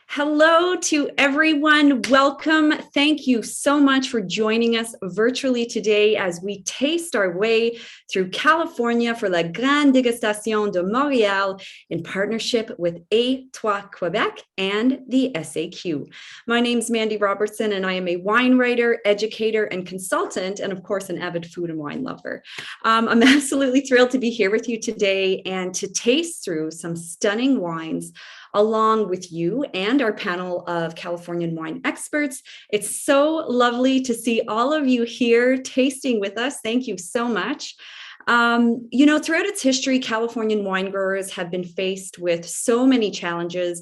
Hello to everyone. Welcome. Thank you so much for joining us virtually today as we taste our way through California for la Grande Dégustation de Montréal in partnership with Trois Quebec and the SAQ. My name is Mandi Robertson, and I am a wine writer, educator, and consultant, and of course, an avid food and wine lover. I'm absolutely thrilled to be here with you today and to taste through some stunning wines along with you and our panel of Californian wine experts. It's so lovely to see all of you here tasting with us. Thank you so much. Throughout its history, Californian wine growers have been faced with so many challenges,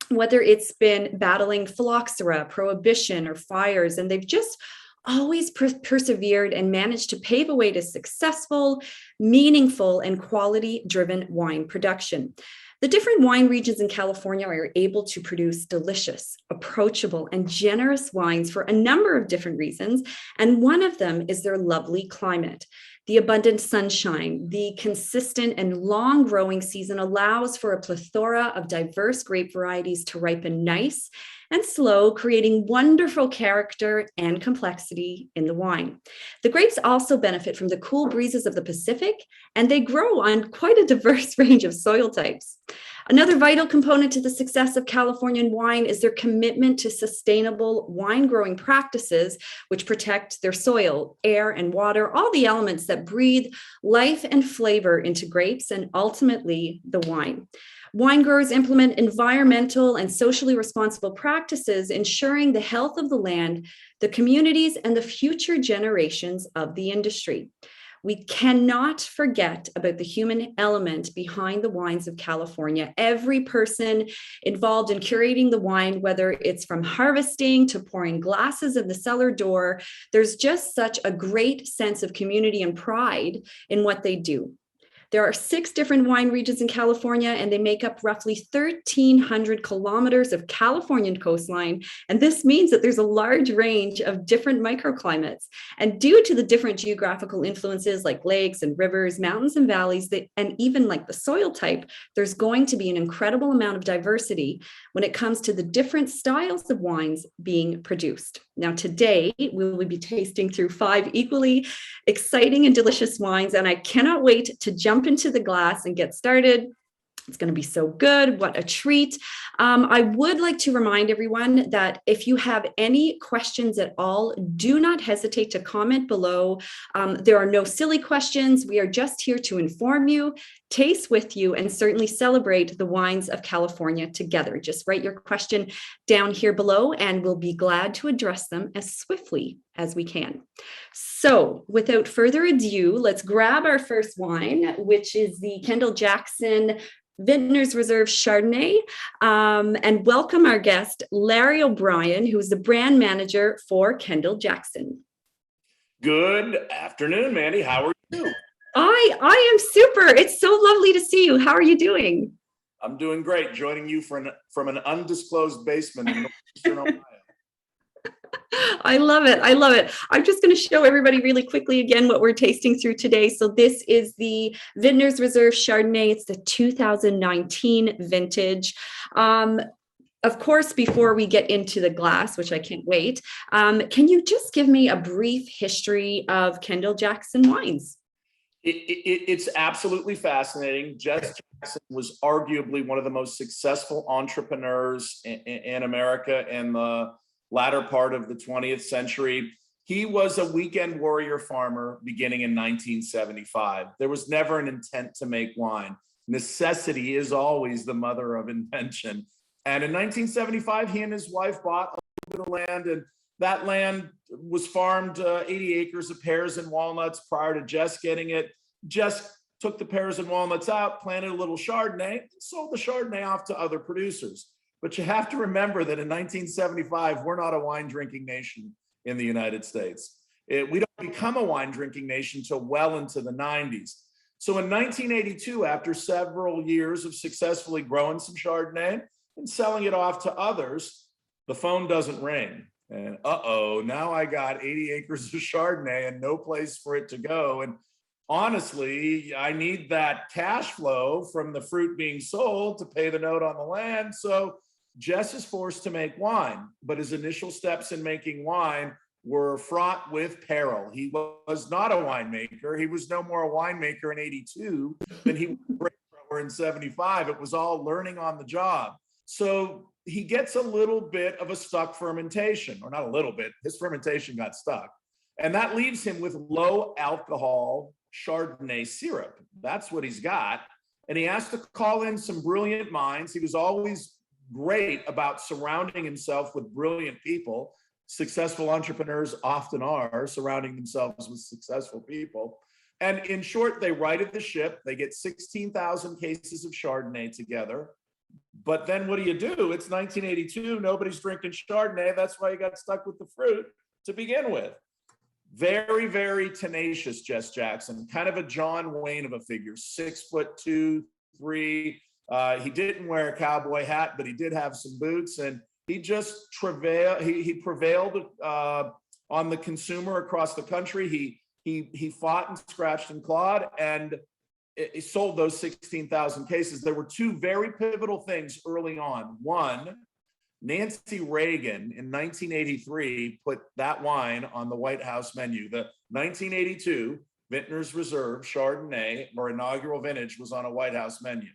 whether it's been battling phylloxera, prohibition, or fires, and they've just always persevered and managed to pave a way to successful, meaningful, and quality-driven wine production. The different wine regions in California are able to produce delicious, approachable, and generous wines for a number of different reasons, and one of them is their lovely climate. The abundant sunshine, the consistent and long growing season allows for a plethora of diverse grape varieties to ripen nice and slow, creating wonderful character and complexity in the wine. The grapes also benefit from the cool breezes of the Pacific, and they grow on quite a diverse range of soil types. Another vital component to the success of Californian wine is their commitment to sustainable wine growing practices, which protect their soil, air, and water, all the elements that breathe life and flavor into grapes and ultimately the wine. Wine growers implement environmental and socially responsible practices, ensuring the health of the land, the communities, and the future generations of the industry. We cannot forget about the human element behind the wines of California. Every person involved in curating the wine, whether it's from harvesting to pouring glasses in the cellar door, there's just such a great sense of community and pride in what they do. There are 6 different wine regions in California, and they make up roughly 1,300 kilometers of Californian coastline. And this means that there's a large range of different microclimates. And due to the different geographical influences like lakes and rivers, mountains and valleys, and even like the soil type, there's going to be an incredible amount of diversity when it comes to the different styles of wines being produced. Now, today, we will be tasting through 5 equally exciting and delicious wines, and I cannot wait to jump into the glass and get started. It's going to be so good. What a treat. I would like to remind everyone that if you have any questions at all, do not hesitate to comment below. There are no silly questions. We are just here to inform you, taste with you, and certainly celebrate the wines of California together. Just write your question down here below, and we'll be glad to address them as swiftly as we can. So without further ado, let's grab our first wine, which is the Kendall-Jackson Vintners Reserve Chardonnay, and welcome our guest, Larry O'Brien, who is the brand manager for Kendall-Jackson. Good afternoon, Mandy. How are you? I am super. It's so lovely to see you. How are you doing? I'm doing great. Joining you from an undisclosed basement in northeastern Ohio. I love it. I love it. I'm just going to show everybody really quickly again what we're tasting through today. So this is the Vintners Reserve Chardonnay. It's the 2019 vintage. Of course, before we get into the glass, which I can't wait, can you just give me a brief history of Kendall-Jackson wines? It's absolutely fascinating. Jess Jackson was arguably one of the most successful entrepreneurs in America in the latter part of the 20th century. He was a weekend warrior farmer beginning in 1975. There was never an intent to make wine. Necessity is always the mother of invention. And in 1975, he and his wife bought a little bit of land, and that land was farmed 80 acres of pears and walnuts prior to Jess getting it. Jess took the pears and walnuts out, planted a little Chardonnay, and sold the Chardonnay off to other producers. But you have to remember that in 1975, we're not a wine drinking nation in the United States. We don't become a wine drinking nation until well into the 90s. So in 1982, after several years of successfully growing some Chardonnay and selling it off to others, the phone doesn't ring. And now I got 80 acres of Chardonnay and no place for it to go. And honestly, I need that cash flow from the fruit being sold to pay the note on the land. So Jess is forced to make wine, but his initial steps in making wine were fraught with peril. He was not a winemaker. He was no more a winemaker in 82 than he was a grape grower in 75. It was all learning on the job. So he gets a little bit of a stuck fermentation, or not a little bit, his fermentation got stuck. And that leaves him with low alcohol Chardonnay syrup. That's what he's got. And he has to call in some brilliant minds. He was always great about surrounding himself with brilliant people. Successful entrepreneurs often are surrounding themselves with successful people. And in short, they righted the ship. They get 16,000 cases of Chardonnay together. But then what do? It's 1982. Nobody's drinking Chardonnay. That's why you got stuck with the fruit to begin with. Very, very tenacious, Jess Jackson, kind of a John Wayne of a figure, 6'2", 3. He didn't wear a cowboy hat, but he did have some boots, and he just prevailed. He prevailed on the consumer across the country. He fought and scratched and clawed, and he sold those 16,000 cases. There were two very pivotal things early on. One, Nancy Reagan in 1983 put that wine on the White House menu. The 1982 Vintner's Reserve Chardonnay, or inaugural vintage, was on a White House menu.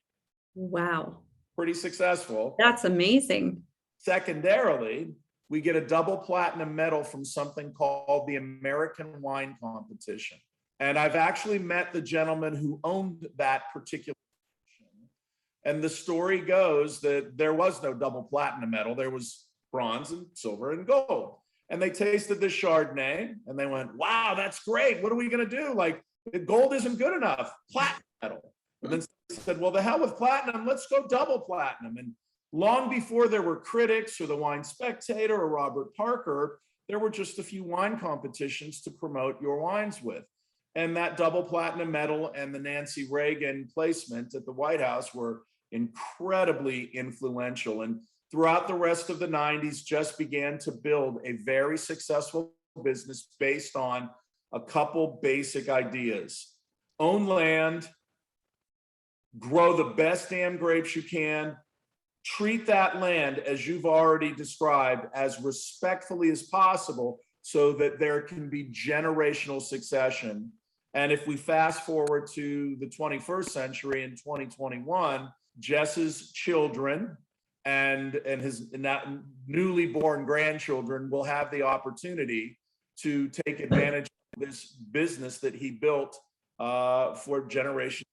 Wow. Pretty successful. That's amazing. Secondarily, we get a double platinum medal from something called the American Wine Competition. And I've actually met the gentleman who owned that particular. And the story goes that there was no double platinum medal. There was bronze and silver and gold. And they tasted this Chardonnay and they went, wow, that's great. What are we going to do? Like, the gold isn't good enough. Platinum medal. And then they said, well, the hell with platinum. Let's go double platinum. And long before there were critics or the Wine Spectator or Robert Parker, there were just a few wine competitions to promote your wines with. And that double platinum medal and the Nancy Reagan placement at the White House were incredibly influential. And throughout the rest of the 90s, just began to build a very successful business based on a couple basic ideas. Own land, grow the best damn grapes you can, treat that land, as you've already described, as respectfully as possible so that there can be generational succession. And if we fast forward to the 21st century in 2021, Jess's children and his newly born grandchildren will have the opportunity to take advantage of this business that he built for generations.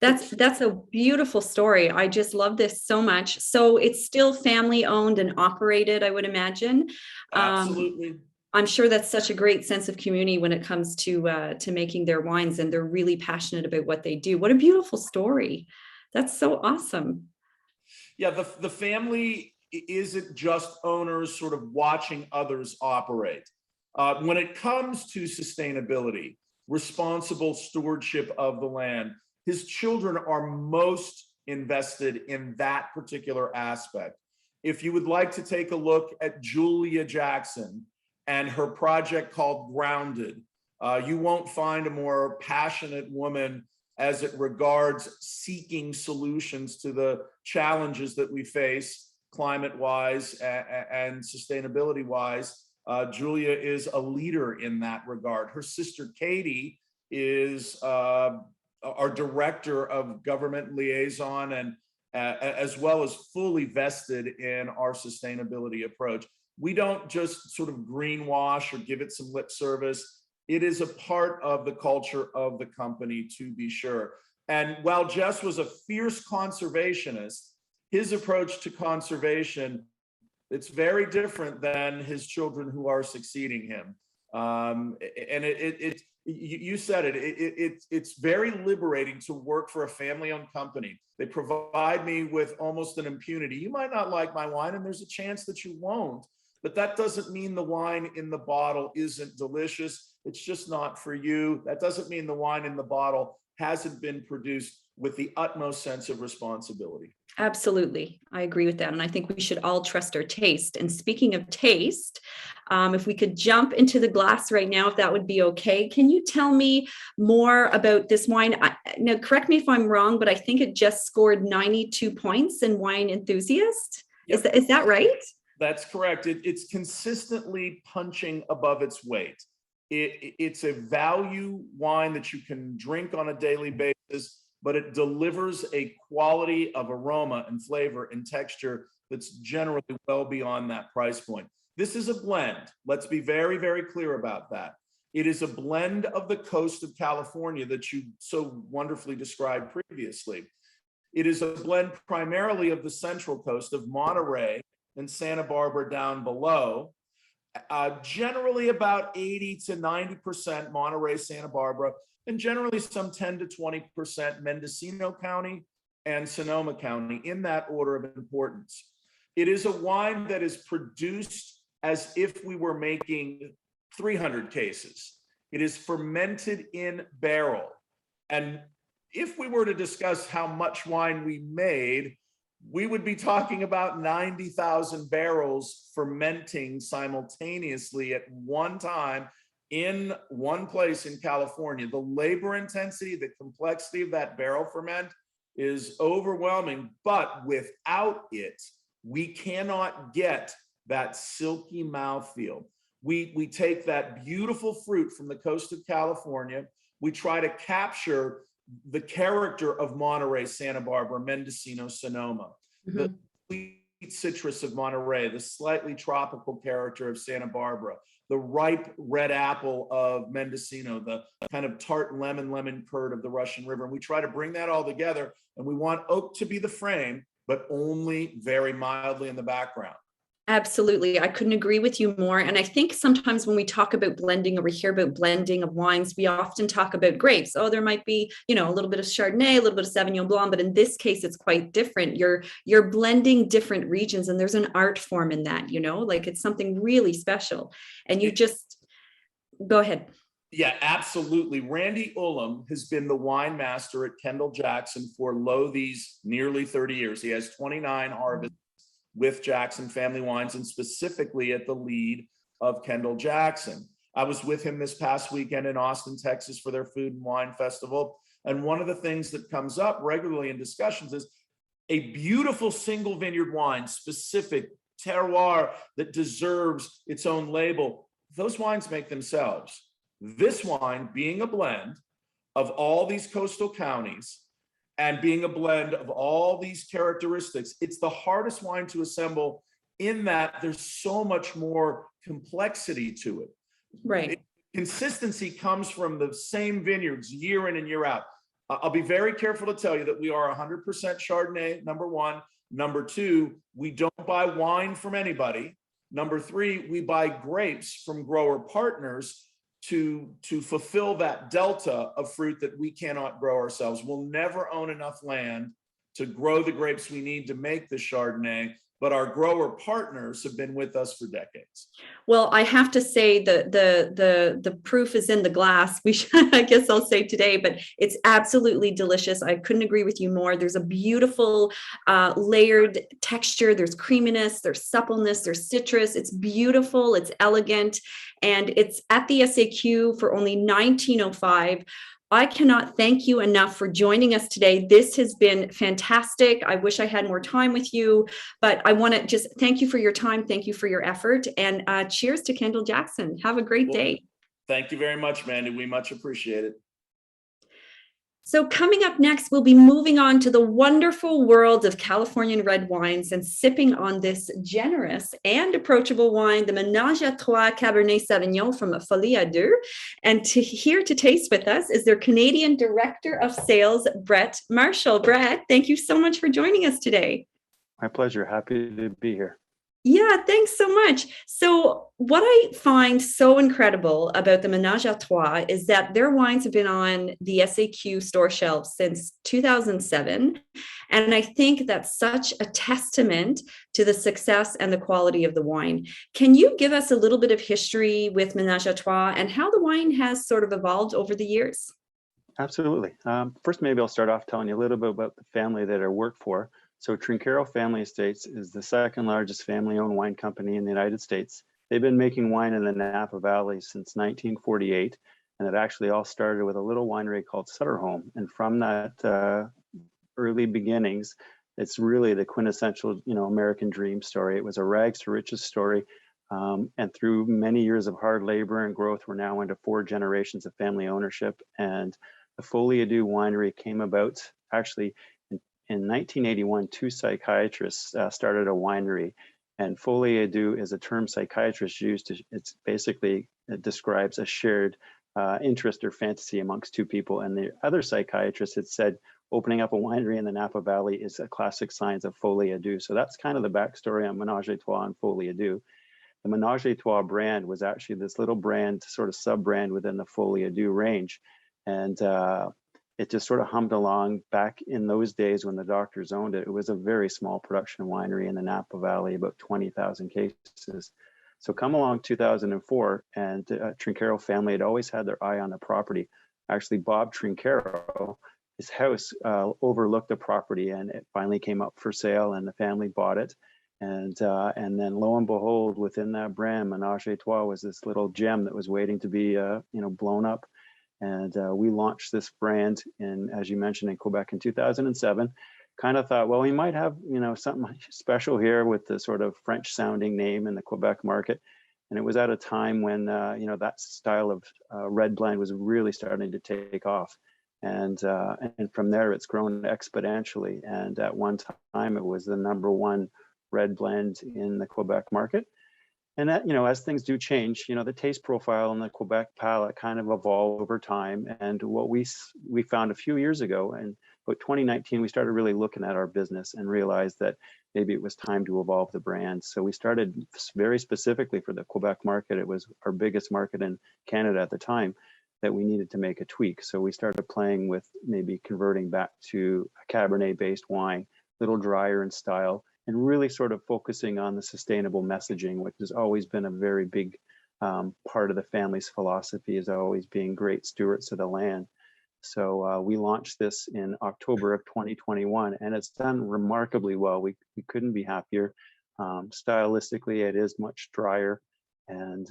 That's a beautiful story. I just love this so much. So it's still family owned and operated, I would imagine. Absolutely. I'm sure that's such a great sense of community when it comes to making their wines, and they're really passionate about what they do. What a beautiful story. That's so awesome. Yeah, the family isn't just owners sort of watching others operate. When it comes to sustainability, responsible stewardship of the land, his children are most invested in that particular aspect. If you would like to take a look at Julia Jackson and her project called Grounded, you won't find a more passionate woman as it regards seeking solutions to the challenges that we face climate-wise and sustainability-wise. Julia is a leader in that regard. Her sister Katie is our director of government liaison, and as well as fully vested in our sustainability approach. We don't just sort of greenwash or give it some lip service. It is a part of the culture of the company, to be sure. And while Jess was a fierce conservationist, his approach to conservation, it's very different than his children who are succeeding him. And you said it, it's very liberating to work for a family-owned company. They provide me with almost an impunity. You might not like my wine, and there's a chance that you won't, but that doesn't mean the wine in the bottle isn't delicious. It's just not for you. That doesn't mean the wine in the bottle hasn't been produced with the utmost sense of responsibility. Absolutely. I agree with that. And I think we should all trust our taste. And speaking of taste, if we could jump into the glass right now, if that would be okay. Can you tell me more about this wine? Now, correct me if I'm wrong, but I think it just scored 92 points in Wine Enthusiast. Is that right? That's correct. It's consistently punching above its weight. It's a value wine that you can drink on a daily basis, but it delivers a quality of aroma and flavor and texture that's generally well beyond that price point. This is a blend. Let's be very, very clear about that. It is a blend of the coast of California that you so wonderfully described previously. It is a blend primarily of the central coast of Monterey and Santa Barbara down below. Generally about 80 to 90% Monterey, Santa Barbara, and generally some 10 to 20% Mendocino County and Sonoma County, in that order of importance. It is a wine that is produced as if we were making 300 cases. It is fermented in barrel. And if we were to discuss how much wine we made, we would be talking about 90,000 barrels fermenting simultaneously at one time in one place in California. The labor intensity, the complexity of that barrel ferment is overwhelming, but without it, we cannot get that silky mouthfeel. We take that beautiful fruit from the coast of California. We try to capture the character of Monterey, Santa Barbara, Mendocino, Sonoma, the sweet citrus of Monterey, the slightly tropical character of Santa Barbara, the ripe red apple of Mendocino, the kind of tart lemon curd of the Russian River. And we try to bring that all together, and we want oak to be the frame, but only very mildly in the background. Absolutely. I couldn't agree with you more. And I think sometimes when we talk about blending or we hear about blending of wines, we often talk about grapes. Oh, there might be, a little bit of Chardonnay, a little bit of Sauvignon Blanc, but in this case, it's quite different. You're blending different regions, and there's an art form in that, like it's something really special. And you just go ahead. Yeah, absolutely. Randy Ullum has been the wine master at Kendall-Jackson for these nearly 30 years. He has 29 harvests with Jackson Family Wines, and specifically at the lead of Kendall-Jackson. I was with him this past weekend in Austin, Texas for their Food and Wine Festival. And one of the things that comes up regularly in discussions is a beautiful single vineyard wine, specific terroir that deserves its own label. Those wines make themselves. This wine, being a blend of all these coastal counties, and being a blend of all these characteristics, it's the hardest wine to assemble in that there's so much more complexity to it. Right. Consistency comes from the same vineyards year in and year out. I'll be very careful to tell you that we are 100% Chardonnay, number one. Number two, we don't buy wine from anybody. Number three, we buy grapes from grower partners to fulfill that delta of fruit that we cannot grow ourselves. We'll never own enough land to grow the grapes we need to make the Chardonnay, but our grower partners have been with us for decades. Well, I have to say the proof is in the glass. I guess I'll say today, but it's absolutely delicious. I couldn't agree with you more. There's a beautiful layered texture. There's creaminess, there's suppleness, there's citrus. It's beautiful. It's elegant, and it's at the SAQ for only $19.05. I cannot thank you enough for joining us today. This has been fantastic. I wish I had more time with you, but I want to just thank you for your time. Thank you for your effort, and cheers to Kendall-Jackson. Have a great day. Thank you very much, Mandi. We much appreciate it. So coming up next, we'll be moving on to the wonderful world of Californian red wines and sipping on this generous and approachable wine, the Ménage à Trois Cabernet Sauvignon from Folie à Deux. And here to taste with us is their Canadian Director of Sales, Brett Marshall. Brett, thank you so much for joining us today. My pleasure. Happy to be here. Yeah, thanks so much. So what I find so incredible about the Ménage à Trois is that their wines have been on the SAQ store shelves since 2007. And I think that's such a testament to the success and the quality of the wine. Can you give us a little bit of history with Ménage à Trois and how the wine has sort of evolved over the years? Absolutely. First, maybe I'll start off telling you a little bit about the family that I work for. So Trinchero Family Estates is the second largest family-owned wine company in the United States. They've been making wine in the Napa Valley since 1948, and it actually all started with a little winery called Sutterholm. And from that early beginnings, it's really the quintessential, American dream story. It was a rags to riches story. And through many years of hard labor and growth, we're now into 4 generations of family ownership. And the Folie à Deux winery came about actually in 1981. 2 psychiatrists started a winery. And Folie à Deux is a term psychiatrists use to, it describes a shared interest or fantasy amongst 2 people. And the other psychiatrist had said, opening up a winery in the Napa Valley is a classic signs of Folie à Deux. So that's kind of the backstory on Ménage à Trois and Folie à Deux. The Ménage à Trois brand was actually this little brand, sort of sub-brand within the Folie à Deux range. And it just sort of hummed along. Back in those days when the doctors owned it, it was a very small production winery in the Napa Valley, about 20,000 cases. So come along 2004, and Trinchero family had always had their eye on the property. Actually, Bob Trinchero, his house overlooked the property, and it finally came up for sale, and the family bought it. And then lo and behold, within that brand, Ménage à Trois was this little gem that was waiting to be blown up. And we launched this brand in, as you mentioned, in Quebec in 2007. Kind of thought, well, we might have, something special here with the sort of French sounding name in the Quebec market. And it was at a time when, that style of red blend was really starting to take off. And from there, it's grown exponentially. And at one time, it was the #1 red blend in the Quebec market. And that, as things do change, the taste profile in the Quebec palate kind of evolve over time. And what we found a few years ago, and about 2019, we started really looking at our business and realized that maybe it was time to evolve the brand. So we started very specifically for the Quebec market. It was our biggest market in Canada at the time, that we needed to make a tweak. So we started playing with maybe converting back to a Cabernet-based wine, a little drier in style, and really sort of focusing on the sustainable messaging, which has always been a very big part of the family's philosophy, is always being great stewards of the land. So we launched this in October of 2021, and it's done remarkably well. We couldn't be happier. Stylistically, it is much drier, and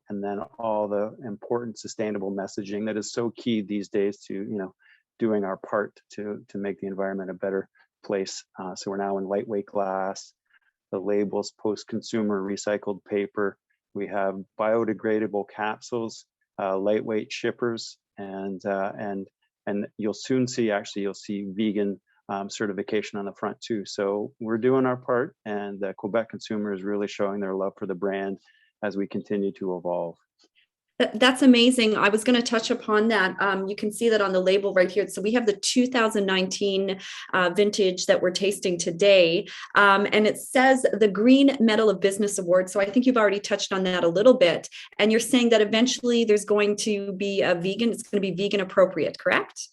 then all the important sustainable messaging that is so key these days to doing our part to make the environment a better place. So we're now in lightweight glass, the labels post-consumer recycled paper. We have biodegradable capsules, lightweight shippers, and you'll soon see, you'll see vegan certification on the front too. So we're doing our part, and the Quebec consumer is really showing their love for the brand as we continue to evolve. That's amazing. I was going to touch upon that. You can see that on the label right here. So we have the 2019 vintage that we're tasting today. And it says the Green Medal of Business Award. So I think you've already touched on that a little bit. And you're saying that eventually there's going to be a vegan, it's going to be vegan appropriate, correct?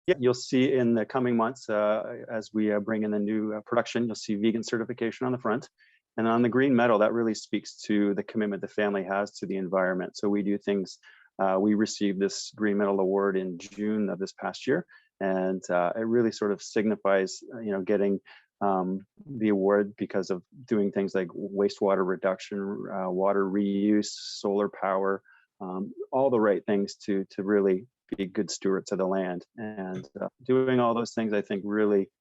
Yeah, you'll see in the coming months, as we bring in the new production, you'll see vegan certification on the front. And on the green medal, that really speaks to the commitment the family has to the environment. So we do things, we received this green medal award in June of this past year. And it really sort of signifies, getting the award because of doing things like wastewater reduction, water reuse, solar power, all the right things to really be good stewards of the land. And doing all those things, I think, really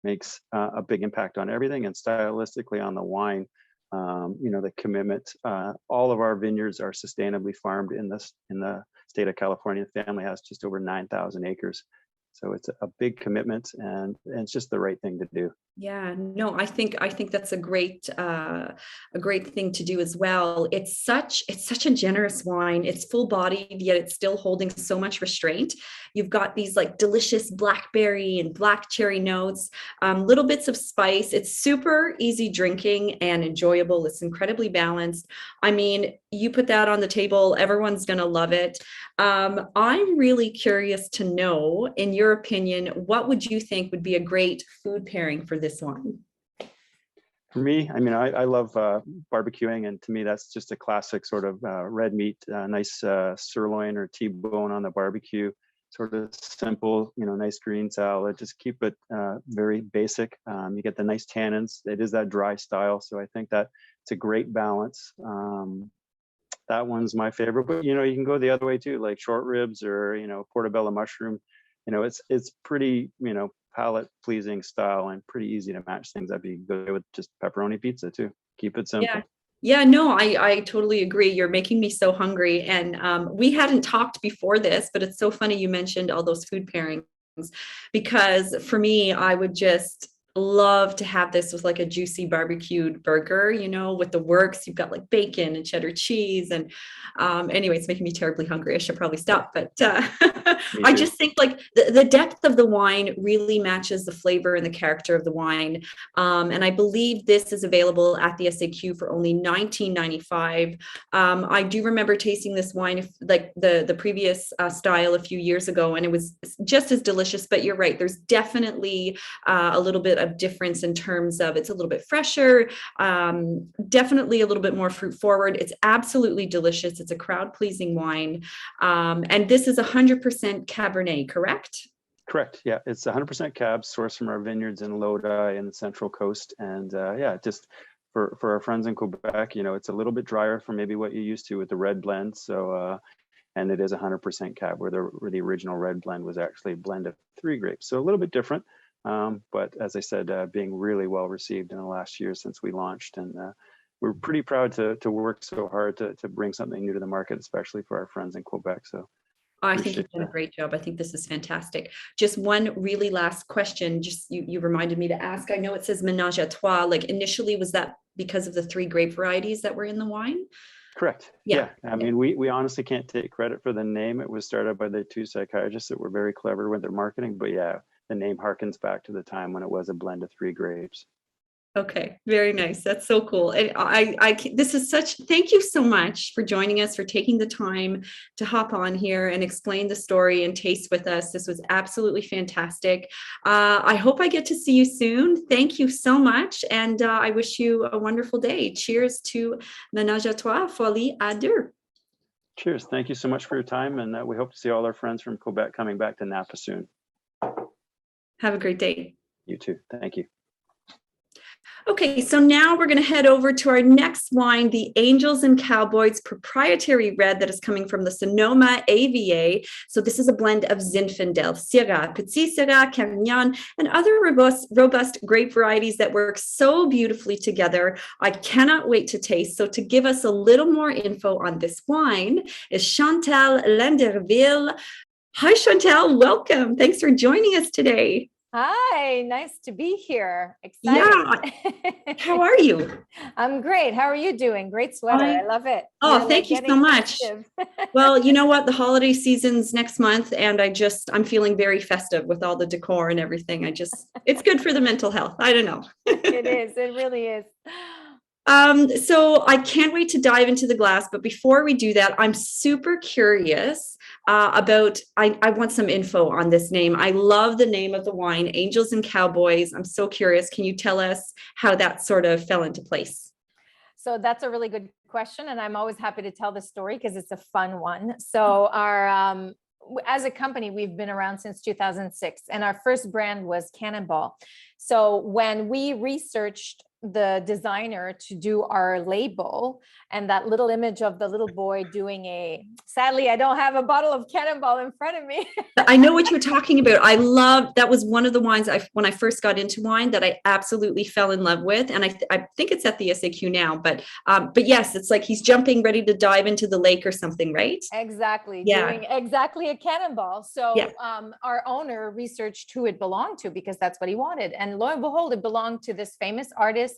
makes a big impact on everything, and stylistically on the wine. The commitment. All of our vineyards are sustainably farmed in the state of California. The family has just over 9,000 acres. So it's a big commitment, and it's just the right thing to do. Yeah, no, I think that's a great thing to do as well. It's such a generous wine. It's full bodied, yet it's still holding so much restraint. You've got these like delicious blackberry and black cherry notes, little bits of spice. It's super easy drinking and enjoyable. It's incredibly balanced. I mean, you put that on the table, everyone's going to love it. I'm really curious to know, in your opinion, what would you think would be a great food pairing for this wine? For me, I love barbecuing, and to me, that's just a classic sort of red meat, nice sirloin or T-bone on the barbecue, sort of simple, nice green salad. Just keep it very basic. You get the nice tannins. It is that dry style, so I think that it's a great balance. That one's my favorite, but you can go the other way too, like short ribs or portobello mushroom. It's pretty palate pleasing style and pretty easy to match things. That'd be good with just pepperoni pizza too. Keep it simple. Yeah. Yeah, no, I totally agree. You're making me so hungry. And we hadn't talked before this, but it's so funny you mentioned all those food pairings, because for me, I would just love to have this with like a juicy barbecued burger, you know, with the works. You've got like bacon and cheddar cheese. And anyway, it's making me terribly hungry. I should probably stop. But I just think like the depth of the wine really matches the flavor and the character of the wine. And I believe this is available at the SAQ for only $19.95. I do remember tasting this wine, like the previous style a few years ago, and it was just as delicious. But you're right, there's definitely a little bit of difference in terms of it's a little bit fresher, definitely a little bit more fruit forward. It's absolutely delicious. It's a crowd pleasing wine. And this is 100% Cabernet, correct? Correct. Yeah, it's 100% Cab, sourced from our vineyards in Lodi and the Central Coast. And yeah, just for our friends in Quebec, you know, it's a little bit drier from maybe what you're used to with the red blend. So, and it is 100% Cab, where the original red blend was actually a blend of 3 grapes. So a little bit different. But as I said, being really well received in the last year since we launched, and we're pretty proud to work so hard to bring something new to the market, especially for our friends in Quebec. So I think you've done a great job. I think this is fantastic. Just one really last question, just you reminded me to ask. I know it says ménage à trois, like initially was that because of the 3 grape varieties that were in the wine? Correct. Yeah. I mean, we honestly can't take credit for the name. It was started by the 2 psychiatrists that were very clever with their marketing, but yeah, the name harkens back to the time when it was a blend of 3 grapes. Okay, very nice. That's so cool. And this is thank you so much for joining us, for taking the time to hop on here and explain the story and taste with us. This was absolutely fantastic. I hope I get to see you soon. Thank you so much. And I wish you a wonderful day. Cheers to Ménage à Trois, Folie à Deux. Cheers. Thank you so much for your time. And we hope to see all our friends from Quebec coming back to Napa soon. Have a great day. You too. Thank you. Okay, so now we're going to head over to our next wine, the Angels and Cowboys proprietary red that is coming from the Sonoma AVA. So this is a blend of Zinfandel, Syrah, Petit Syrah, Carignan, and other robust grape varieties that work so beautifully together. I cannot wait to taste. So to give us a little more info on this wine is Chantal Landerville. Hi, Chantal. Welcome. Thanks for joining us today. Hi, nice to be here. Excited. Yeah. How are you? I'm great. How are you doing? Great sweater. I love it. Oh, thank you so much. Well, you know what? The holiday season's next month, and I'm feeling very festive with all the decor and everything. It's good for the mental health. I don't know. It is. It really is. So I can't wait to dive into the glass, but before we do that, I'm super curious I want some info on this name. I love the name of the wine, Angels and Cowboys. I'm so curious. Can you tell us how that sort of fell into place? So that's a really good question. And I'm always happy to tell the story because it's a fun one. So as a company, we've been around since 2006, and our first brand was Cannonball. So when we researched the designer to do our label and that little image of the little boy doing sadly, I don't have a bottle of Cannonball in front of me. I know what you're talking about. That was one of the wines when I first got into wine that I absolutely fell in love with. And I think it's at the SAQ now, but yes, it's like he's jumping ready to dive into the lake or something, right? Exactly. Yeah. Doing exactly a cannonball. So yeah. Our owner researched who it belonged to because that's what he wanted. And lo and behold, it belonged to this famous artist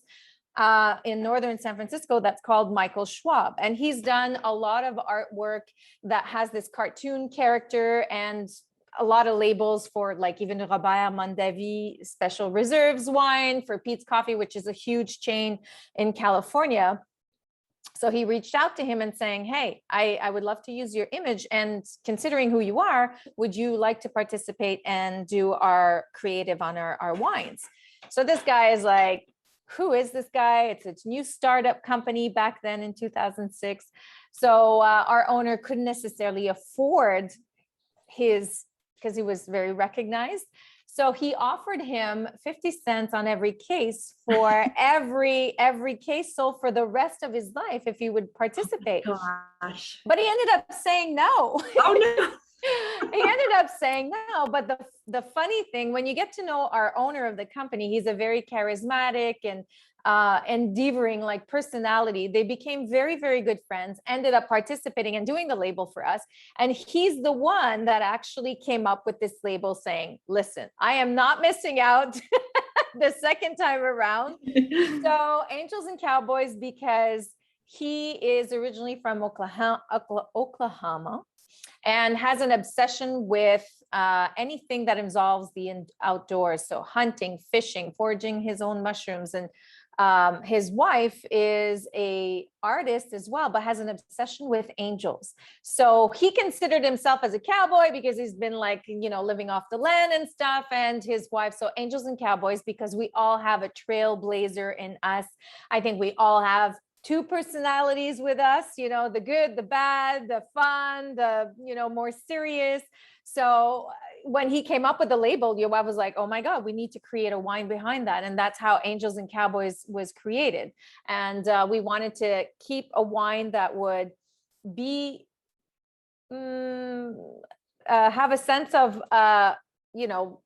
in northern San Francisco that's called Michael Schwab. And he's done a lot of artwork that has this cartoon character and a lot of labels for like even Robert Mondavi Special Reserves wine, for Pete's Coffee, which is a huge chain in California. So he reached out to him and saying, hey, I would love to use your image. And considering who you are, would you like to participate and do our creative on our wines? So this guy is like, who is this guy? It's a new startup company back then in 2006. So our owner couldn't necessarily afford because he was very recognized. So he offered him 50 cents on every case for every case sold for the rest of his life if he would participate. Oh, gosh. But he ended up saying no. Oh, no. He ended up saying no, but the funny thing, when you get to know our owner of the company, he's a very charismatic and endeavoring like personality. They became very, very good friends, ended up participating and doing the label for us. And he's the one that actually came up with this label saying, listen, I am not missing out the second time around. So Angels and Cowboys, because he is originally from Oklahoma and has an obsession with anything that involves the outdoors. So hunting, fishing, foraging his own mushrooms. And his wife is a artist as well, but has an obsession with angels. So he considered himself as a cowboy because he's been like, you know, living off the land and stuff. And his wife, so Angels and Cowboys, because we all have a trailblazer in us. I think we all have two personalities with us, you know, the good, the bad, the fun, the, you know, more serious. So when he came up with the label, I was like, oh my God, we need to create a wine behind that. And that's how Angels and Cowboys was created. And we wanted to keep a wine that would be, have a sense of, you know,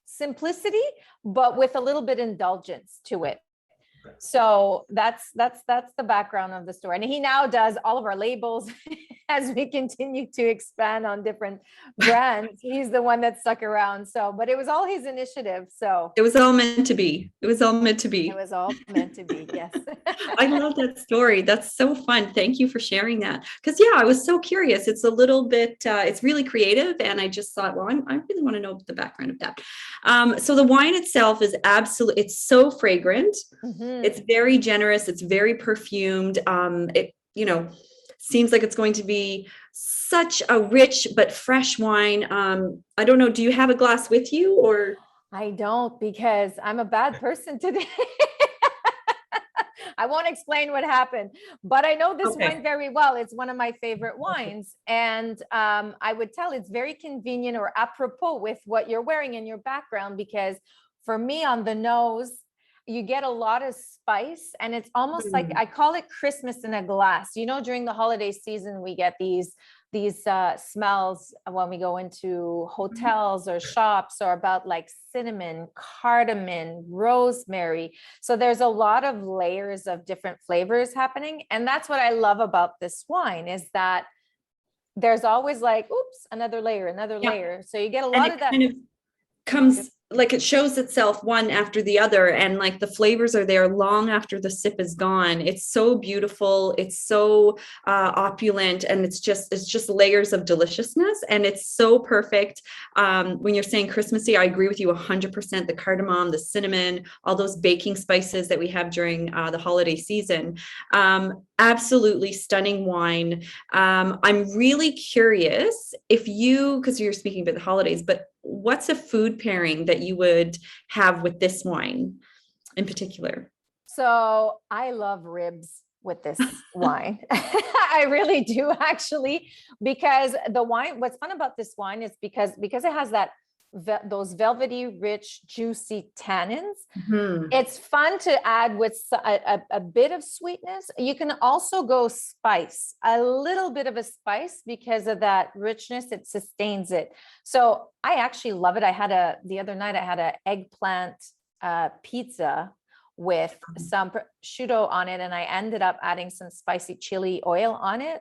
simplicity, but with a little bit indulgence to it. So that's the background of the story. And he now does all of our labels as we continue to expand on different brands. He's the one that stuck around. So, but it was all his initiative. So it was all meant to be. It was all meant to be. It was all meant to be. Yes. I love that story. That's so fun. Thank you for sharing that. Because yeah, I was so curious. It's a little bit, it's really creative. And I just thought, well, I really want to know the background of that. So the wine itself is absolutely, it's so fragrant. Mm-hmm. It's very generous. It's very perfumed. It, you know, seems like it's going to be such a rich but fresh wine. I don't know. Do you have a glass with you or? I don't, because I'm a bad person today. I won't explain what happened, but I know this wine very well. It's one of my favorite wines. And I would tell it's very convenient or apropos with what you're wearing in your background, because for me on the nose, you get a lot of spice, and it's almost like, I call it Christmas in a glass. You know, during the holiday season, we get these smells when we go into hotels or shops, or about like cinnamon, cardamom, rosemary. So there's a lot of layers of different flavors happening. And that's what I love about this wine, is that there's always like, oops, another layer. So you get a lot of that. Kind of comes like it shows itself one after the other, and like the flavors are there long after the sip is gone. It's so beautiful. It's so opulent, and it's just layers of deliciousness, and it's so perfect. When you're saying Christmassy, I agree with you 100%. The cardamom, the cinnamon, all those baking spices that we have during the holiday season. Absolutely stunning wine. I'm really curious if you, because you're speaking about the holidays, but what's a food pairing that you would have with this wine in particular? So I love ribs with this wine. I really do, actually, because the wine, what's fun about this wine is because it has that those velvety, rich, juicy tannins. Mm-hmm. It's fun to add with a bit of sweetness. You can also go spice, a little bit of a spice, because of that richness. It sustains it. So I actually love it. The other night I had an eggplant pizza with some prosciutto on it, and I ended up adding some spicy chili oil on it.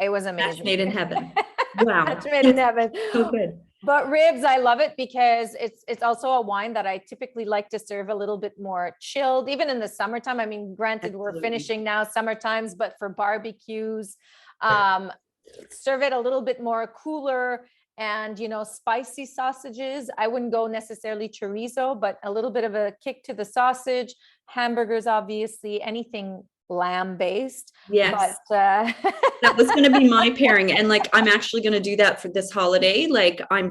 It was amazing. Match made in heaven. Wow. Match made in heaven. So good. But ribs, I love it because it's also a wine that I typically like to serve a little bit more chilled, even in the summertime. I mean, granted, Absolutely. We're finishing now summer times, but for barbecues, serve it a little bit more cooler. And, you know, spicy sausages, I wouldn't go necessarily chorizo, but a little bit of a kick to the sausage. Hamburgers, obviously, anything lamb based. Yes. But that was going to be my pairing, and like I'm actually going to do that for this holiday. Like I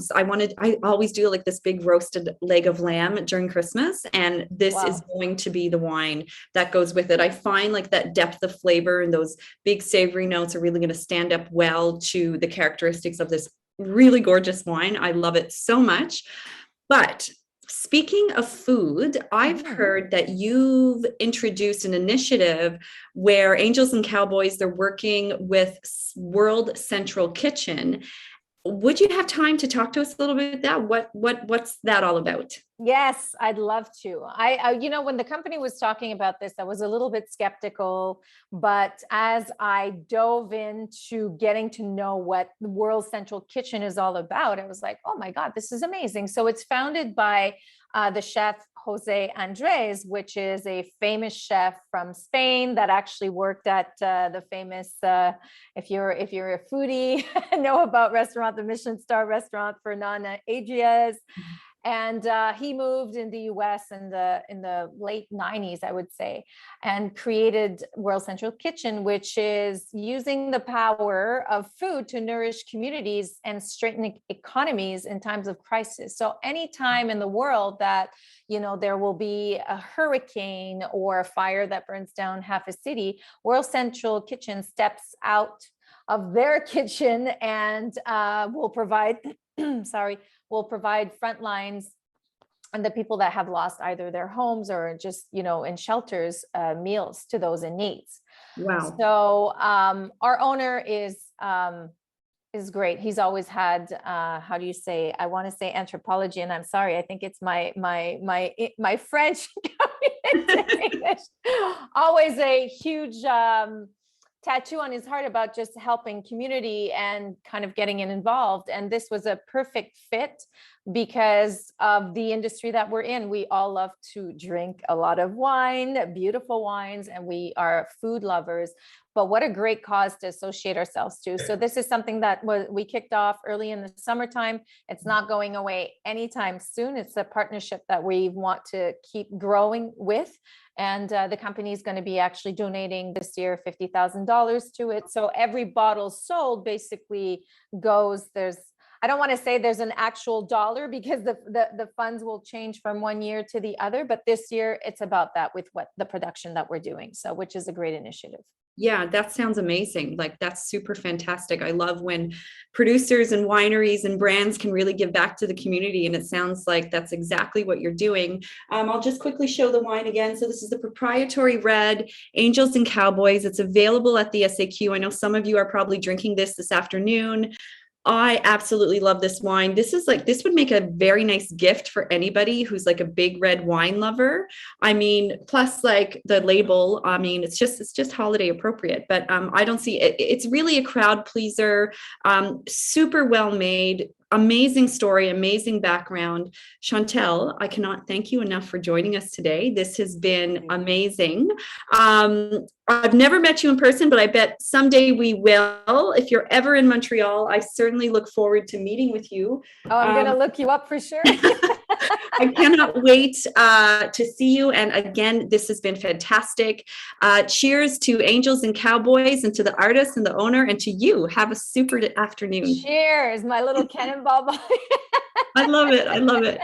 always do like this big roasted leg of lamb during Christmas, and this is going to be the wine that goes with it. I find like that depth of flavor and those big savory notes are really going to stand up well to the characteristics of this really gorgeous wine. I love it so much. But Speaking of food, I've heard that you've introduced an initiative where Angels and Cowboys, they're working with World Central Kitchen. Would you have time to talk to us a little bit about that? What's that all about? Yes, I'd love to. You know, when the company was talking about this, I was a little bit skeptical, but as I dove into getting to know what the World Central Kitchen is all about, I was like, oh my God, this is amazing. So it's founded by the chef Jose Andres, which is a famous chef from Spain that actually worked at the famous, if you're a foodie, know about restaurant, the Michelin star restaurant for Nana Adria's. And he moved in the US in the late 90s, I would say, and created World Central Kitchen, which is using the power of food to nourish communities and strengthen economies in times of crisis. So anytime in the world that, you know, there will be a hurricane or a fire that burns down half a city, World Central Kitchen steps out of their kitchen and will provide, will provide front lines and the people that have lost either their homes or just, you know, in shelters, meals to those in needs. Wow. So our owner is great. He's always had, how do you say, I want to say anthropology, and I'm sorry, I think it's my French coming into English. Always a huge tattoo on his heart about just helping community and kind of getting involved. And this was a perfect fit because of the industry that we're in. We all love to drink a lot of wine, beautiful wines, and we are food lovers. But what a great cause to associate ourselves to. So this is something that we kicked off early in the summertime. It's not going away anytime soon. It's a partnership that we want to keep growing with. And the company is going to be actually donating this year $50,000 to it. So every bottle sold basically goes, I don't want to say there's an actual dollar because the funds will change from one year to the other, but this year it's about that with what the production that we're doing. So, which is a great initiative. Yeah, that sounds amazing. Like, that's super fantastic. I love when producers and wineries and brands can really give back to the community. And it sounds like that's exactly what you're doing. I'll just quickly show the wine again. So this is the proprietary red Angels and Cowboys. It's available at the SAQ. I know some of you are probably drinking this afternoon. I absolutely love this wine. This would make a very nice gift for anybody who's like a big red wine lover. I mean, plus like the label, I mean, it's just holiday appropriate, but I don't see it. It's really a crowd pleaser, super well made, amazing story, amazing background. Chantal, I cannot thank you enough for joining us today. This has been amazing. I've never met you in person, but I bet someday we will. If you're ever in Montreal, I certainly look forward to meeting with you. Oh, I'm going to look you up for sure. I cannot wait to see you. And again, this has been fantastic. Cheers to Angels and Cowboys and to the artist and the owner and to you. Have a super afternoon. Cheers, my little cannonball body. I love it. I love it.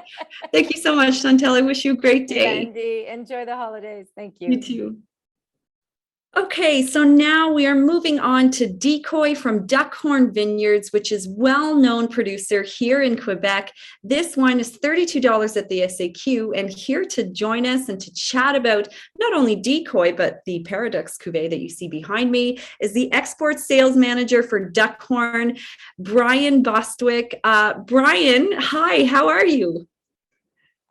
Thank you so much, Chantal. I wish you a great day. Mandi, enjoy the holidays. Thank you. You too. Okay, so now we are moving on to Decoy from Duckhorn Vineyards, which is well-known producer here in Quebec. This wine is $32 at the SAQ, and here to join us and to chat about not only Decoy, but the Paradox Cuvée that you see behind me is the export sales manager for Duckhorn, Brian Bostwick. Brian, hi, how are you?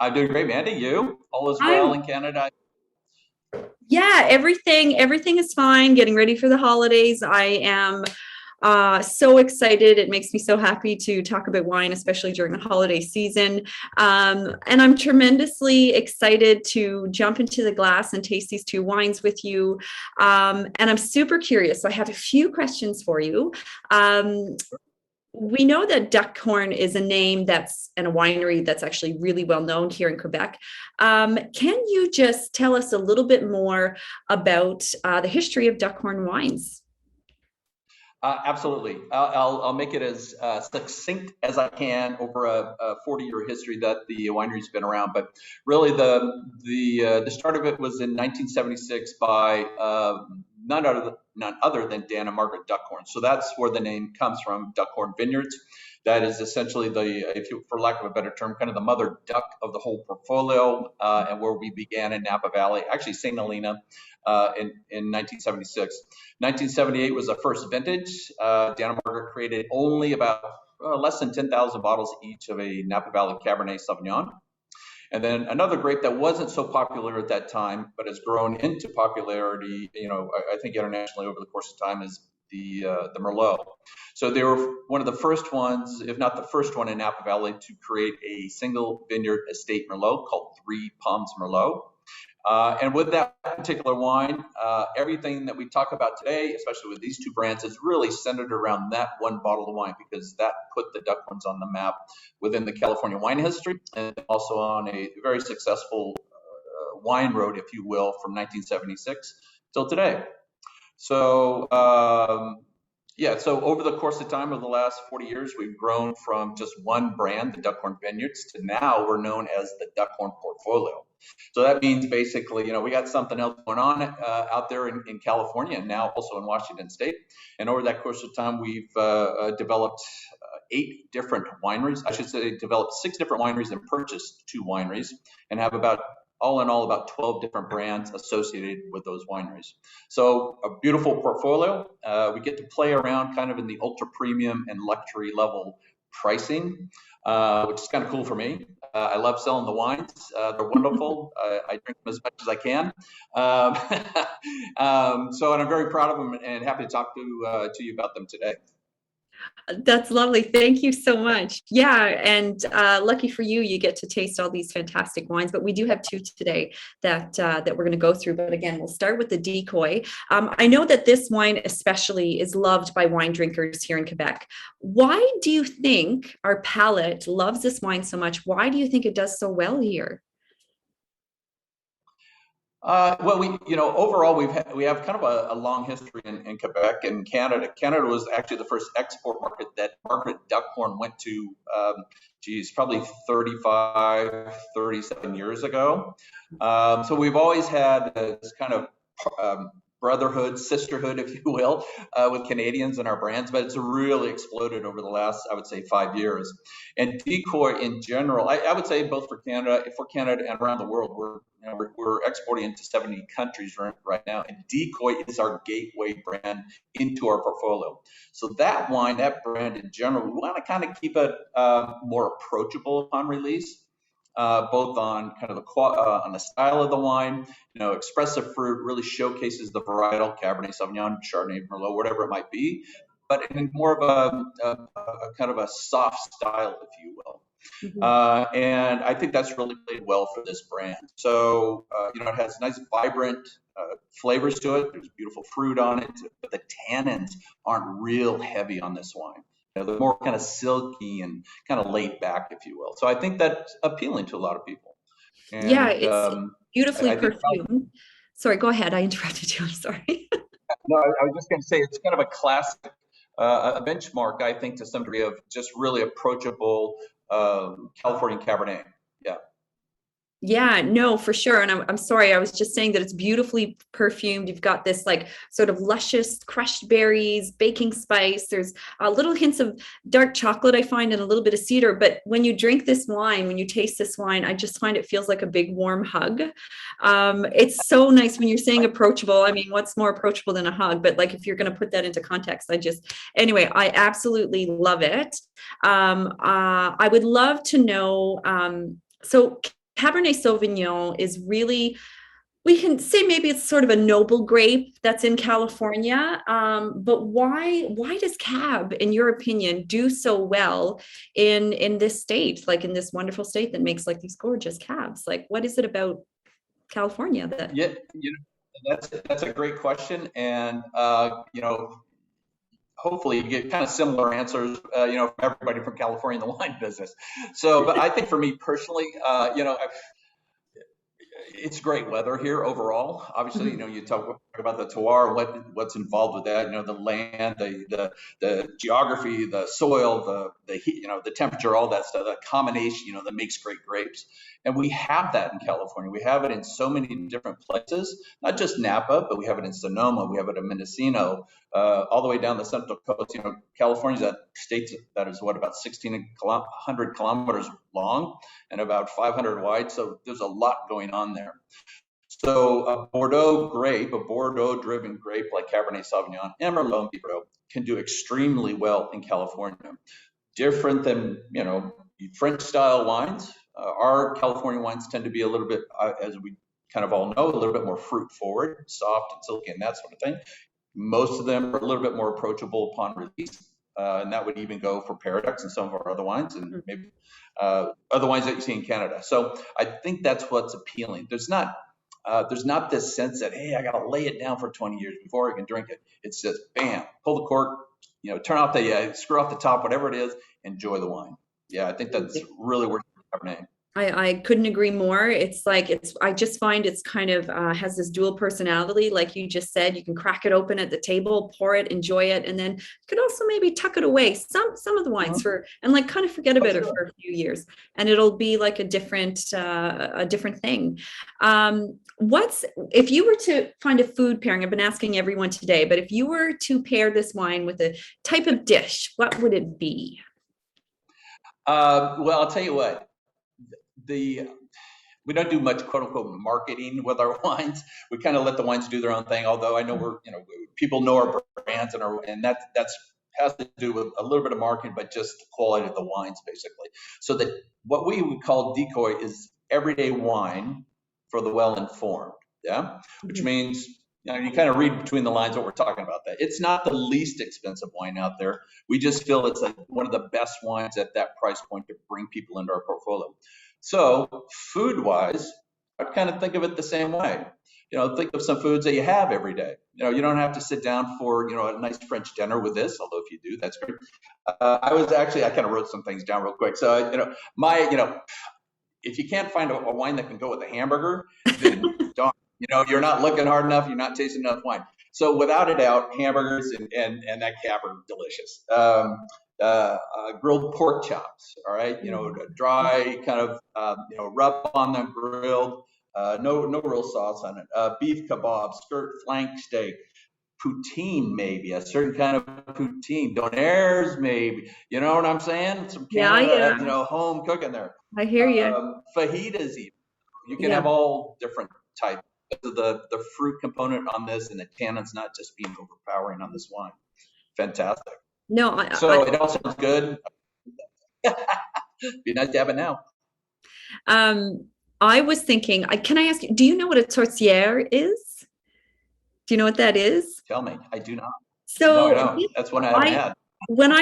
I'm doing great, Mandi. You? All is well in Canada? Yeah, everything is fine. Getting ready for the holidays. I am so excited. It makes me so happy to talk about wine, especially during the holiday season. And I'm tremendously excited to jump into the glass and taste these two wines with you. And I'm super curious. So I have a few questions for you. We know that Duckhorn is a name and a winery that's actually really well known here in Quebec. Can you just tell us a little bit more about the history of Duckhorn wines? Absolutely. I'll make it as succinct as I can over a 40-year history that the winery's been around. But really, the start of it was in 1976 by none other than Dan and Margaret Duckhorn. So that's where the name comes from, Duckhorn Vineyards. that is essentially for lack of a better term, kind of the mother duck of the whole portfolio, and where we began in Napa Valley, actually St. Helena, in 1976. 1978 was the first vintage. Dana Margaret created only about less than 10,000 bottles each of a Napa Valley Cabernet Sauvignon. And then another grape that wasn't so popular at that time, but has grown into popularity, I think internationally over the course of time, is the Merlot. So they were one of the first ones, if not the first one in Napa Valley, to create a single vineyard estate Merlot called Three Palms Merlot. And with that particular wine, everything that we talk about today, especially with these two brands, is really centered around that one bottle of wine, because that put the Duckhorns on the map within the California wine history, and also on a very successful wine road, if you will, from 1976 till today. So, so over the course of time, over the last 40 years, we've grown from just one brand, the Duckhorn Vineyards, to now we're known as the Duckhorn Portfolio. So that means basically, we got something else going on out there in California, and now also in Washington State. And over that course of time, we've developed 8 different wineries. I should say developed 6 different wineries and purchased 2 wineries, and have all in all about 12 different brands associated with those wineries. So a beautiful portfolio. We get to play around kind of in the ultra premium and luxury level pricing, which is kind of cool for me. I love selling the wines. They're wonderful. I drink them as much as I can. And I'm very proud of them and happy to talk to you about them today. That's lovely. Thank you so much. Yeah, and lucky for you, you get to taste all these fantastic wines. But we do have 2 today that we're going to go through. But again, we'll start with the Decoy. I know that this wine especially is loved by wine drinkers here in Quebec. Why do you think our palate loves this wine so much? Why do you think it does so well here? Well, overall, we have kind of a long history in Quebec and Canada. Canada was actually the first export market that Margaret Duckhorn went to, probably 35, 37 years ago. So we've always had this kind of brotherhood, sisterhood, if you will, with Canadians and our brands, but it's really exploded over the last, I would say, 5 years. And Decoy in general, I would say both for Canada and around the world, we're exporting into 70 countries right now, and Decoy is our gateway brand into our portfolio. So that brand in general, we want to kind of keep it more approachable upon release. Both on kind of on the style of the wine, expressive fruit really showcases the varietal Cabernet Sauvignon, Chardonnay, Merlot, whatever it might be, but in more of a kind of a soft style, if you will. Mm-hmm. And I think that's really played well for this brand. So, it has nice, vibrant flavors to it. There's beautiful fruit on it, but the tannins aren't real heavy on this wine. They're more kind of silky and kind of laid back, if you will. So I think that's appealing to a lot of people. And, yeah, it's beautifully perfumed. Sorry, go ahead. I interrupted you. I'm sorry. No, I was just going to say it's kind of a classic, a benchmark, I think, to some degree of just really approachable Californian Cabernet. Yeah. Yeah, no, for sure. And I'm sorry, I was just saying that it's beautifully perfumed. You've got this like sort of luscious crushed berries, baking spice. There's little hints of dark chocolate, I find, and a little bit of cedar. But when you drink this wine, when you taste this wine, I just find it feels like a big warm hug. It's so nice when you're saying approachable. I mean, what's more approachable than a hug? But like, if you're going to put that into context, anyway, I absolutely love it. I would love to know, so Cabernet Sauvignon is really, we can say maybe it's sort of a noble grape that's in California, but why does Cab, in your opinion, do so well in this state, like in this wonderful state that makes like these gorgeous cabs? Like, what is it about California that? Yeah, that's a great question, and hopefully you get kind of similar answers, from everybody from California in the wine business. So, but I think for me personally, it's great weather here overall. Obviously, you talk about the terroir, what's involved with that. The land, the geography, the soil, the heat, the temperature, all that stuff, that combination, that makes great grapes. And we have that in California. We have it in so many different places, not just Napa, but we have it in Sonoma, we have it in Mendocino, all the way down the Central Coast. California's a state that is about 1,600 kilometers long and about 500 wide. So there's a lot going on there. So a Bordeaux-driven grape like Cabernet Sauvignon and Merlot and Merlot can do extremely well in California. Different than, French-style wines. Our California wines tend to be a little bit, as we kind of all know, a little bit more fruit-forward, soft and silky and that sort of thing. Most of them are a little bit more approachable upon release, and that would even go for Paradox and some of our other wines, and maybe other wines that you see in Canada. So I think that's what's appealing. There's not this sense that, hey, I got to lay it down for 20 years before I can drink it. It's just, bam, pull the cork, turn off screw off the top, whatever it is, enjoy the wine. Yeah, I think that's really worth Cabernet. I couldn't agree more. I just find it's kind of has this dual personality. Like you just said, you can crack it open at the table, pour it, enjoy it. And then you could also maybe tuck it away. Some of the wines and kind of forget about it for a few years, and it'll be like a different thing. If you were to find a food pairing, I've been asking everyone today, but if you were to pair this wine with a type of dish, what would it be? Well, I'll tell you what. We don't do much quote unquote marketing with our wines. We kind of let the wines do their own thing. Although I know people know our brands and that's has to do with a little bit of marketing, but just the quality of the wines basically. So that what we would call decoy is everyday wine for the well-informed. Yeah, which means you kind of read between the lines what we're talking about. That it's not the least expensive wine out there. We just feel it's like one of the best wines at that price point to bring people into our portfolio. So food-wise, I kind of think of it the same way. Think of some foods that you have every day. You don't have to sit down for, a nice French dinner with this, although if you do, that's great. I kind of wrote some things down real quick. So, if you can't find a wine that can go with a hamburger, then don't. You're not looking hard enough. You're not tasting enough wine. So without a doubt, hamburgers and that cab are delicious. Grilled pork chops, all right, dry kind of, rub on them, grilled, no real sauce on it. Beef kebab, skirt flank steak, poutine maybe, a certain kind of poutine, donaires maybe, you know what I'm saying? Some Canada, home cooking there. I hear you. Fajitas even. You can have all different types. The fruit component on this and the tannins not just being overpowering on this wine. Fantastic. No, it all sounds good. Be nice to have it now. I was thinking, can I ask you, do you know what a tourtière is? Do you know what that is? Tell me. I do not. So no, I don't. That's one I haven't had. When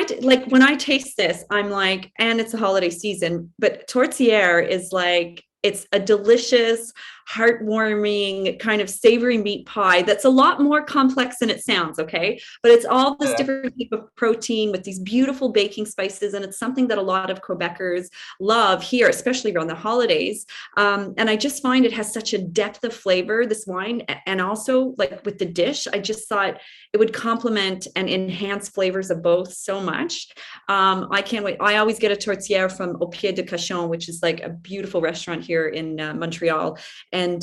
I taste this, I'm like, and it's a holiday season, but tourtière is like, it's a delicious, heartwarming kind of savory meat pie that's a lot more complex than it sounds, okay? But it's all this different type of protein with these beautiful baking spices, and it's something that a lot of Quebecers love here, especially around the holidays. And I just find it has such a depth of flavor, this wine, and also like with the dish, I just thought it would complement and enhance flavors of both so much. I can't wait. I always get a tourtière from Au Pied de Cochon, which is like a beautiful restaurant here in Montreal. And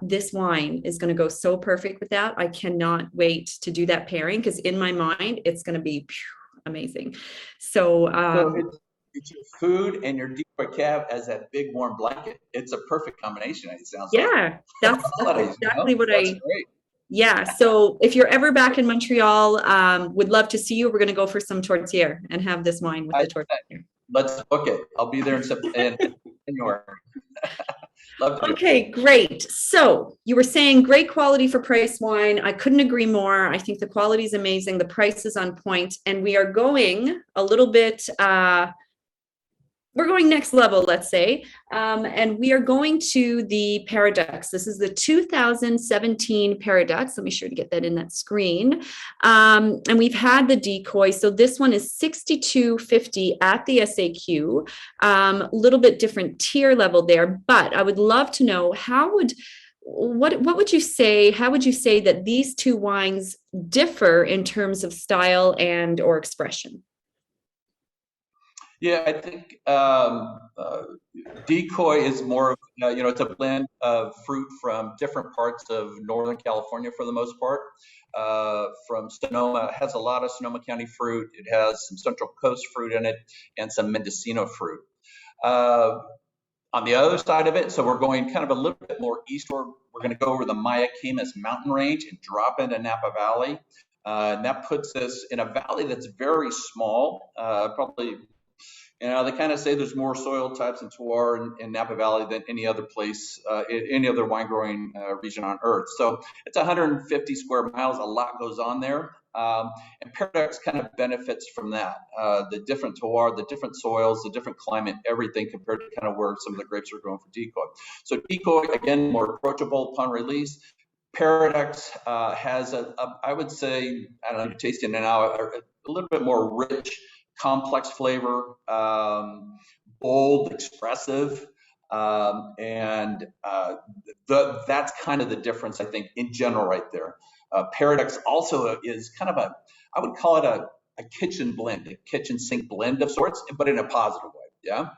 this wine is going to go so perfect with that. I cannot wait to do that pairing because in my mind, it's going to be amazing. So it's your food and your decoy cab as that big warm blanket. It's a perfect combination. It sounds like. That's exactly what That's great. Yeah. So if you're ever back in Montreal, would love to see you. We're going to go for some tourtière and have this wine with the tourtière. Let's book it. I'll be there in January. Love to. Okay, great. So you were saying great quality for price wine. I couldn't agree more. I think the quality is amazing. The price is on point, and we are going a little bit, we're going next level, let's say, and we are going to the Paradox. This is the 2017 Paradox. Let me sure to get that in that screen. And we've had the decoy. So this one is $62.50 at the SAQ, a little bit different tier level there, but I would love to know what would you say, how would you say that these two wines differ in terms of style and or expression? Yeah, I think Decoy is more of, it's a blend of fruit from different parts of Northern California for the most part. From Sonoma, it has a lot of Sonoma County fruit. It has some Central Coast fruit in it and some Mendocino fruit. On the other side of it, so we're going kind of a little bit more eastward. We're going to go over the Mayacamas mountain range and drop into Napa Valley. And that puts us in a valley that's very small, probably. They kind of say there's more soil types in terroir in Napa Valley than any other place, any other wine growing region on earth. So it's 150 square miles. A lot goes on there. And Paradox kind of benefits from that. The different terroir, the different soils, the different climate, everything compared to kind of where some of the grapes are growing for Decoy. So Decoy, again, more approachable upon release. Paradox has I would say, I don't know, you're tasting it now, a little bit more rich, complex flavor, bold, expressive, and that's kind of the difference, I think, in general right there. Paradox also is kind of I would call it a kitchen blend, a kitchen sink blend of sorts, but in a positive way, yeah?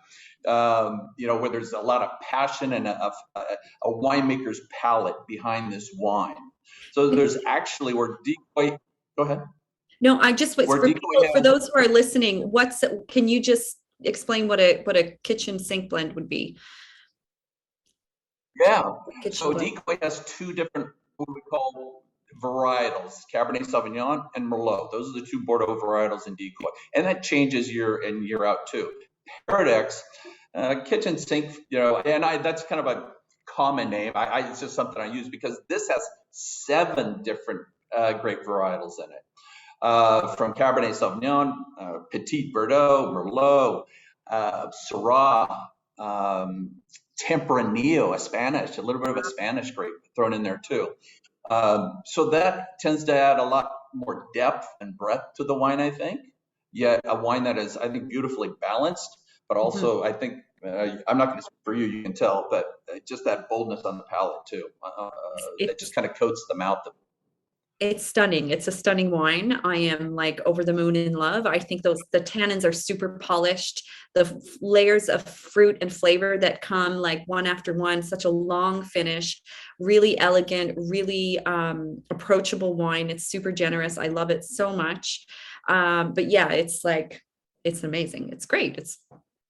Where there's a lot of passion and a winemaker's palate behind this wine. So there's actually where Decoy, go ahead. No, I just was for those who are listening. Can you just explain what a kitchen sink blend would be? Yeah. So Decoy has two different what we call varietals: Cabernet Sauvignon and Merlot. Those are the two Bordeaux varietals in Decoy, and that changes year in year out too. Paradox, kitchen sink, and that's kind of a common name. It's just something I use because this has 7 different grape varietals in it. From Cabernet Sauvignon, Petit Verdot, Merlot, Syrah, Tempranillo, a little bit of a Spanish grape thrown in there too. So that tends to add a lot more depth and breadth to the wine, I think. Yet a wine that is, I think, beautifully balanced, but also I think, I'm not going to speak for you, you can tell, but just that boldness on the palate too. It just kind of coats the mouth. It's stunning. It's a stunning wine. I am like over the moon in love. I think the tannins are super polished. The layers of fruit and flavor that come like one after one, such a long finish, really elegant, really approachable wine. It's super generous. I love it so much. But yeah, it's amazing. It's great. It's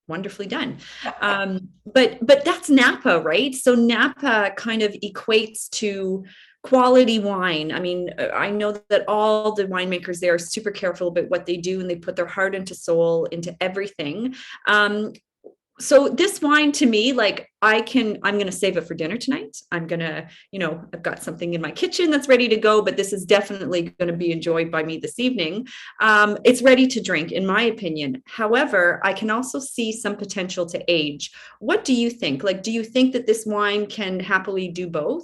wonderfully done. But that's Napa, right? So Napa kind of equates to quality wine. I mean, I know that all the winemakers there are super careful about what they do, and they put their heart and soul into everything. So this wine to me, like I'm going to save it for dinner tonight. I'm going to, I've got something in my kitchen that's ready to go, but this is definitely going to be enjoyed by me this evening. It's ready to drink, in my opinion. However, I can also see some potential to age. What do you think? Like, do you think that this wine can happily do both?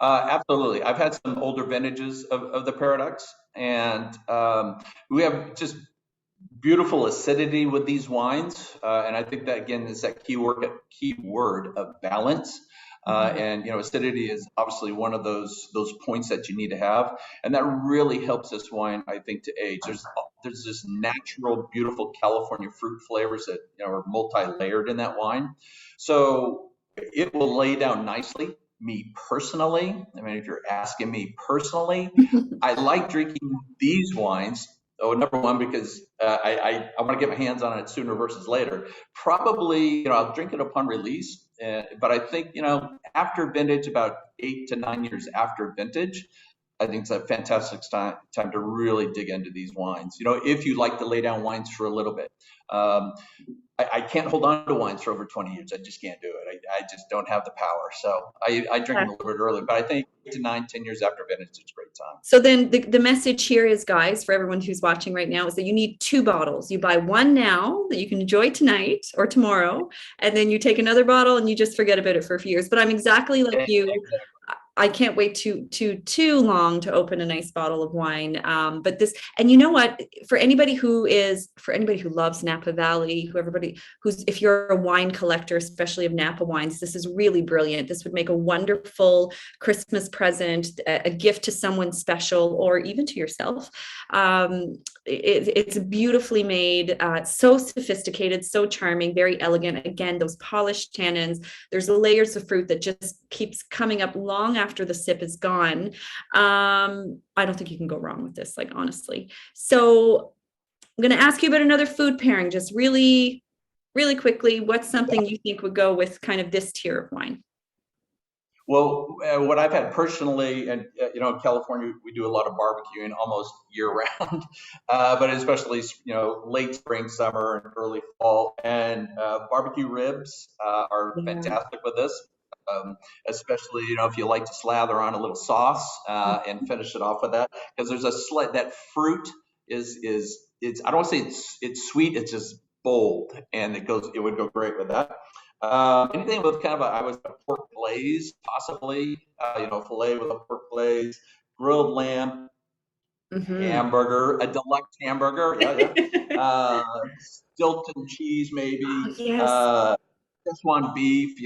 Absolutely. I've had some older vintages of the Paradox, and we have just beautiful acidity with these wines. And I think that, again, is that key word of balance. And, acidity is obviously one of those points that you need to have. And that really helps this wine, I think, to age. There's this natural, beautiful California fruit flavors that are multi-layered in that wine. So it will lay down nicely. Me personally, I mean, if you're asking me personally, I like drinking these wines. Oh, number one, because I want to get my hands on it sooner versus later. Probably, I'll drink it upon release, but I think, after vintage, about 8 to 9 years after vintage, I think it's a fantastic time to really dig into these wines. If you like to lay down wines for a little bit. I can't hold on to wines for over 20 years. I just can't do it. I just don't have the power. So I drink them a little bit early, but I think 8 to 9, 10 years after vintage, it's a great time. So then the message here is, guys, for everyone who's watching right now, is that you need 2 bottles. You buy one now that you can enjoy tonight or tomorrow, and then you take another bottle and you just forget about it for a few years. But I'm exactly like you. I can't wait too long to open a nice bottle of wine. But this, and you know what, for anybody who loves Napa Valley, if you're a wine collector, especially of Napa wines, this is really brilliant. This would make a wonderful Christmas present, a gift to someone special, or even to yourself. It's beautifully made, so sophisticated, so charming, very elegant. Again, those polished tannins, there's the layers of fruit that just keeps coming up long after the sip is gone. I don't think you can go wrong with this, like, honestly. So I'm going to ask you about another food pairing, just really, really quickly. What's something you think would go with kind of this tier of wine? Well, what I've had personally, and in California, we do a lot of barbecuing almost year round, but especially, late spring, summer, and early fall. And barbecue ribs are fantastic with this, especially, if you like to slather on a little sauce and finish it off with that. Because there's that fruit is I don't want to say it's sweet, it's just bold, and it would go great with that. Anything with kind of a pork glaze, possibly, filet with a pork glaze, grilled lamb, hamburger, a deluxe hamburger, Stilton cheese, maybe, Yes. Szechuan beef,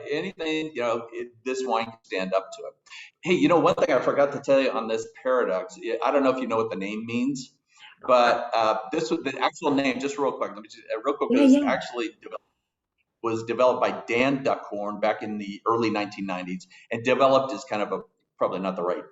anything, this wine can stand up to it. Hey, one thing I forgot to tell you on this paradox, I don't know if you know what the name means, but this was the actual name, just real quick, let me just, actually was developed by Dan Duckhorn back in the early 1990s, and developed as kind of probably not the right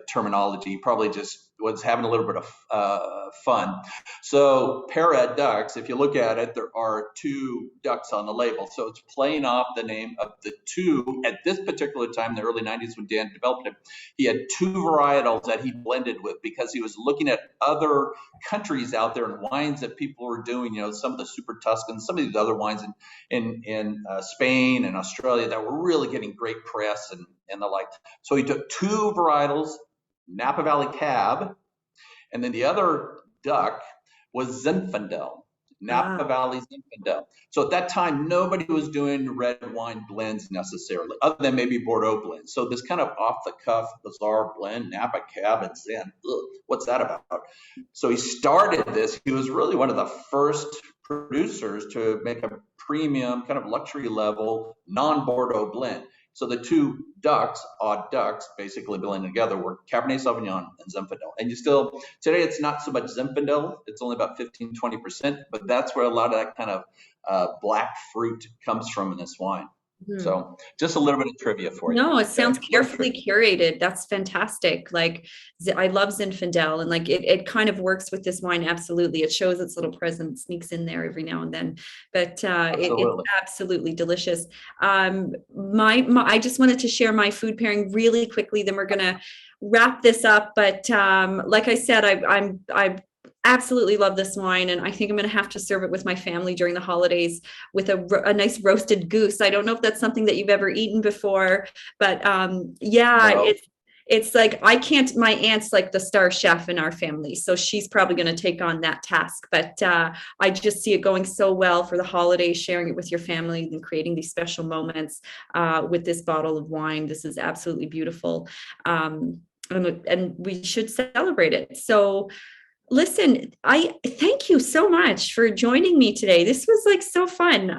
terminology, probably just was having a little bit of fun. So para ducks, if you look at it, there are two ducks on the label. So it's playing off the name of the two. At this particular time, in the early 90s, when Dan developed it, he had two varietals that he blended with, because he was looking at other countries out there and wines that people were doing, some of the Super Tuscans, some of these other wines in Spain and Australia that were really getting great press and the like. So he took two varietals, Napa Valley Cab, and then the other duck was Zinfandel, Napa Valley Zinfandel. So at that time, nobody was doing red wine blends necessarily, other than maybe Bordeaux blends. So this kind of off-the-cuff, bizarre blend, Napa Cab and Zin, what's that about? So he started this. He was really one of the first producers to make a premium, kind of luxury level, non-Bordeaux blend. So the two ducks, odd ducks, basically blended together were Cabernet Sauvignon and Zinfandel. And today it's not so much Zinfandel, it's only about 15-20%, but that's where a lot of that kind of black fruit comes from in this wine. So just a little bit of trivia for you. No, it sounds carefully curated. That's fantastic. Like, I love Zinfandel, and like it kind of works with this wine. Absolutely. It shows its little presence, sneaks in there every now and then, but it's absolutely delicious. I just wanted to share my food pairing really quickly, then we're going to wrap this up. But like I said, I absolutely love this wine, and I think I'm going to have to serve it with my family during the holidays with a nice roasted goose. I don't know if that's something that you've ever eaten before, but no. It's like, my aunt's like the star chef in our family, so she's probably going to take on that task. But I just see it going so well for the holidays, sharing it with your family and creating these special moments with this bottle of wine. This is absolutely beautiful, and we should celebrate it. So listen, I thank you so much for joining me today. This was like so fun.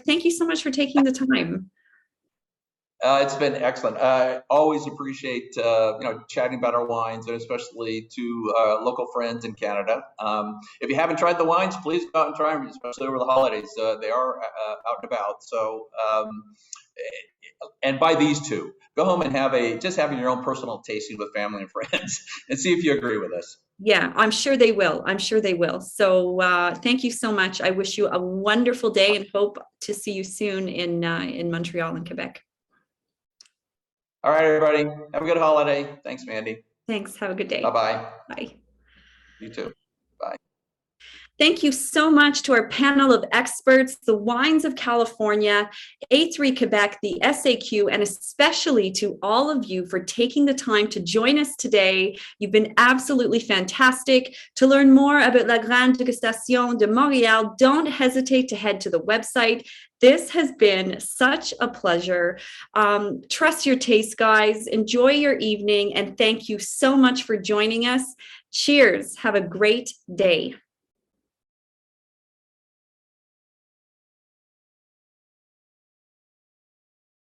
Thank you so much for taking the time. It's been excellent. I always appreciate, chatting about our wines, and especially to local friends in Canada. If you haven't tried the wines, please go out and try them, especially over the holidays. They are out and about. So, and buy these two. Go home and having your own personal tasting with family and friends, and see if you agree with us. Yeah, I'm sure they will. So thank you so much. I wish you a wonderful day and hope to see you soon in Montreal and Quebec. All right, everybody. Have a good holiday. Thanks, Mandy. Thanks. Have a good day. Bye-bye. Bye. You too. Bye. Thank you so much to our panel of experts, the Wines of California, A3 Quebec, the SAQ, and especially to all of you for taking the time to join us today. You've been absolutely fantastic. To learn more about La Grande Dégustation de Montréal, don't hesitate to head to the website. This has been such a pleasure. Trust your taste, guys. Enjoy your evening, and thank you so much for joining us. Cheers. Have a great day.